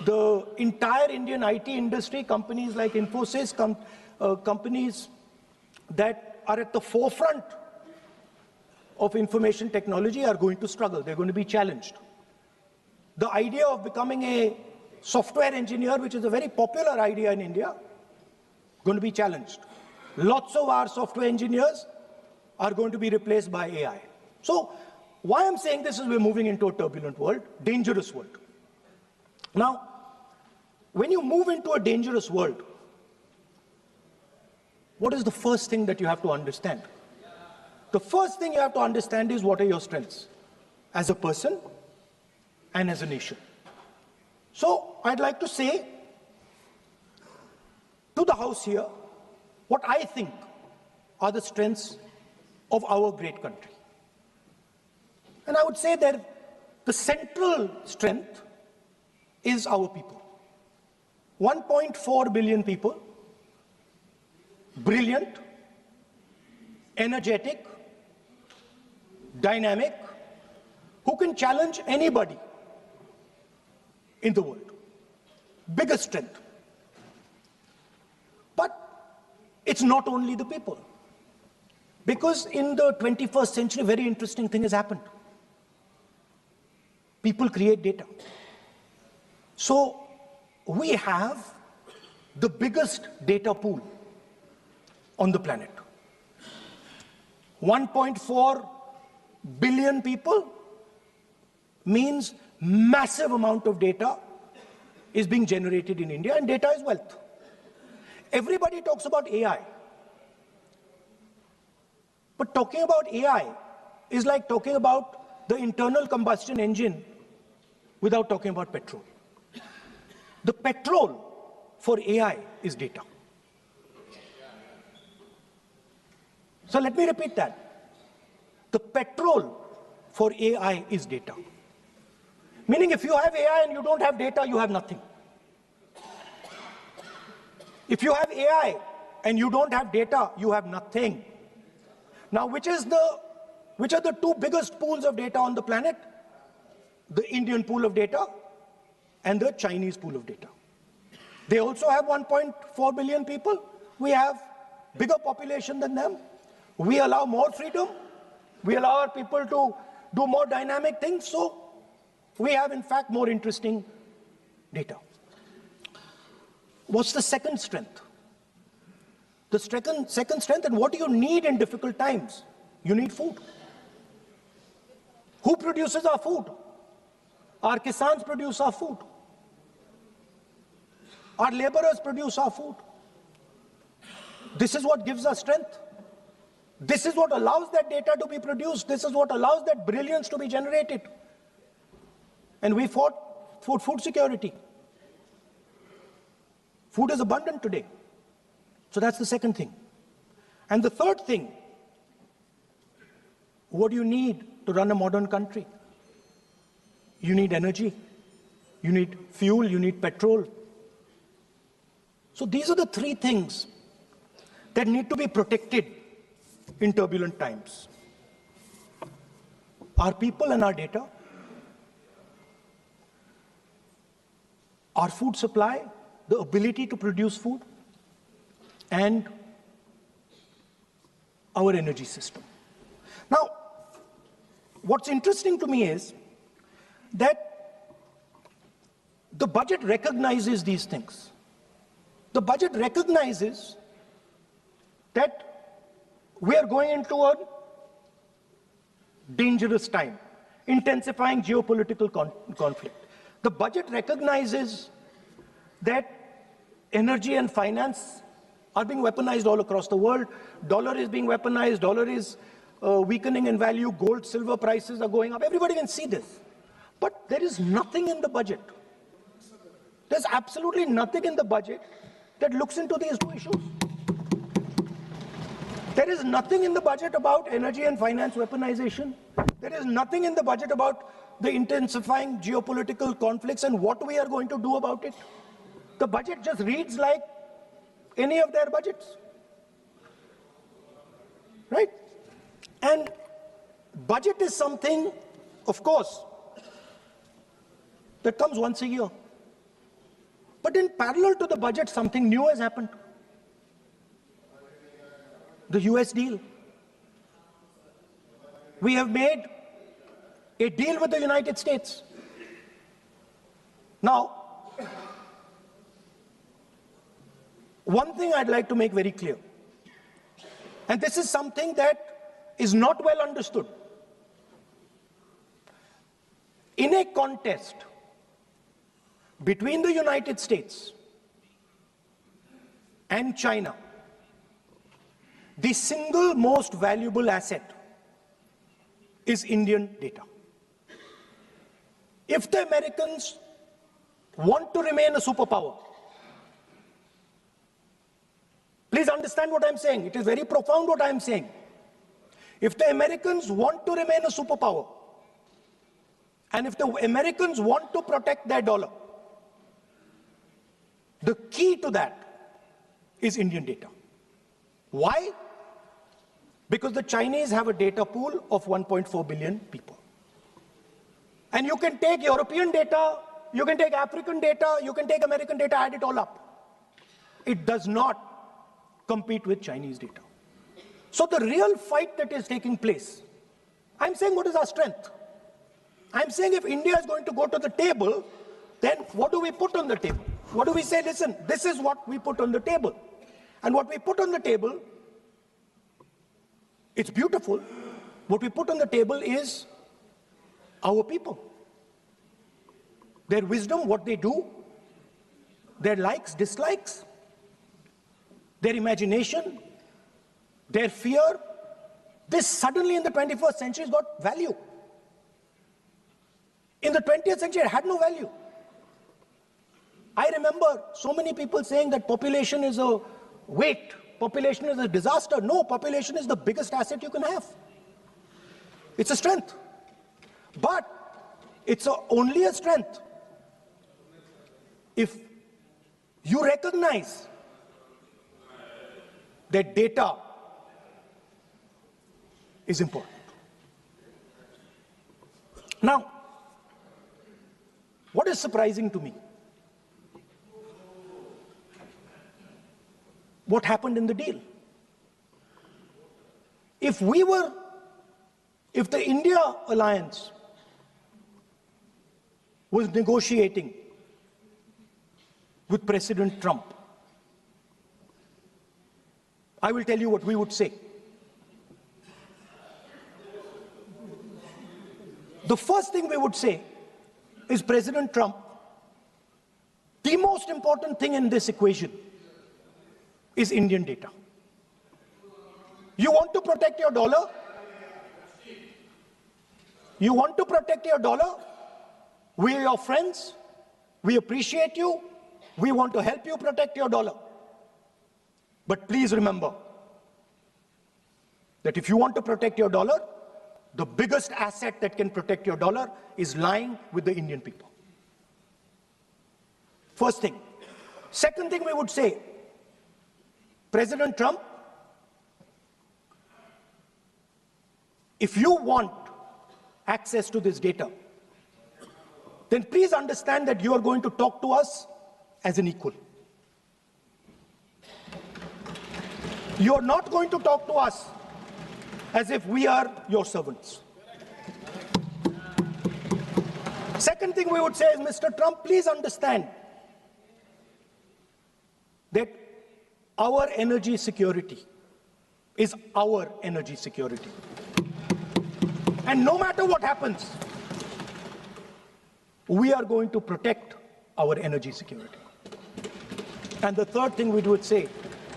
the entire Indian IT industry, companies like Infosys, companies that are at the forefront of information technology are going to struggle. They're going to be challenged. The idea of becoming a software engineer, which is a very popular idea in India, going to be challenged. Lots of our software engineers are going to be replaced by AI. So why I'm saying this is we're moving into a turbulent world, dangerous world. Now, when you move into a dangerous world, what is the first thing that you have to understand? The first thing you have to understand is what are your strengths as a person and as a nation. So I'd like to say to the House here what I think are the strengths of our great country. And I would say that the central strength is our people. 1.4 billion people, brilliant, energetic, dynamic, who can challenge anybody in the world. Biggest strength. But it's not only the people. Because in the 21st century, a very interesting thing has happened. People create data. So we have the biggest data pool on the planet. 1.4 billion people means massive amount of data is being generated in India, and data is wealth. Everybody talks about AI. But talking about AI is like talking about the internal combustion engine without talking about petrol. The petrol for AI is data. So let me repeat that. The petrol for AI is data. Meaning if you have AI and you don't have data, you have nothing. If you have AI and you don't have data, you have nothing. Now, which are the two biggest pools of data on the planet? The Indian pool of data and the Chinese pool of data. They also have 1.4 billion people. We have bigger population than them. We allow more freedom. We allow our people to do more dynamic things. So we have, in fact, more interesting data. What's the second strength? The second strength, and what do you need in difficult times? You need food. Who produces our food? Our kisans produce our food. Our laborers produce our food. This is what gives us strength. This is what allows that data to be produced. This is what allows that brilliance to be generated. And we fought for food security. Food is abundant today. So that's the second thing. And the third thing, what do you need to run a modern country? You need energy, you need fuel, you need petrol. So these are the three things that need to be protected in turbulent times. Our people and our data, our food supply, the ability to produce food, and our energy system. Now, what's interesting to me is that the budget recognizes these things. The budget recognizes that we are going into a dangerous time, intensifying geopolitical conflict. The budget recognizes that energy and finance are being weaponized all across the world. Dollar is being weaponized, dollar is weakening in value, gold, silver prices are going up. Everybody can see this. But there is nothing in the budget. There's absolutely nothing in the budget that looks into these two issues. There is nothing in the budget about energy and finance weaponization. There is nothing in the budget about the intensifying geopolitical conflicts and what we are going to do about it. The budget just reads like any of their budgets, right? And budget is something, of course, that comes once a year. But in parallel to the budget, something new has happened. The US deal. We have made a deal with the United States. Now, one thing I'd like to make very clear, and this is something that is not well understood. In a contest between the United States and China, the single most valuable asset is Indian data. If the Americans want to remain a superpower, please understand what I'm saying. It is very profound what I'm saying. If the Americans want to remain a superpower, and if the Americans want to protect their dollar, the key to that is Indian data. Why? Because the Chinese have a data pool of 1.4 billion people. And you can take European data, you can take African data, you can take American data, add it all up. It does not compete with Chinese data. So the real fight that is taking place, I'm saying what is our strength? I'm saying if India is going to go to the table, then what do we put on the table? What do we say? Listen, this is what we put on the table. And what we put on the table, it's beautiful. What we put on the table is our people. Their wisdom, what they do, their likes, dislikes, their imagination, their fear. This suddenly in the 21st century has got value. In the 20th century, it had no value. I remember so many people saying that population is a weight, population is a disaster. No, population is the biggest asset you can have. It's a strength. But it's only a strength if you recognize that data is important. Now, what is surprising to me? What happened in the deal? If the India alliance was negotiating with President Trump, I will tell you what we would say. The first thing we would say is, President Trump, the most important thing in this equation is Indian data. You want to protect your dollar? You want to protect your dollar? We are your friends. We appreciate you. We want to help you protect your dollar. But please remember that if you want to protect your dollar, the biggest asset that can protect your dollar is lying with the Indian people. First thing. Second thing we would say, President Trump, if you want access to this data, then please understand that you are going to talk to us as an equal. You are not going to talk to us as if we are your servants. Second thing we would say is, Mr. Trump, please understand that our energy security is our energy security. And no matter what happens, we are going to protect our energy security. And the third thing we would say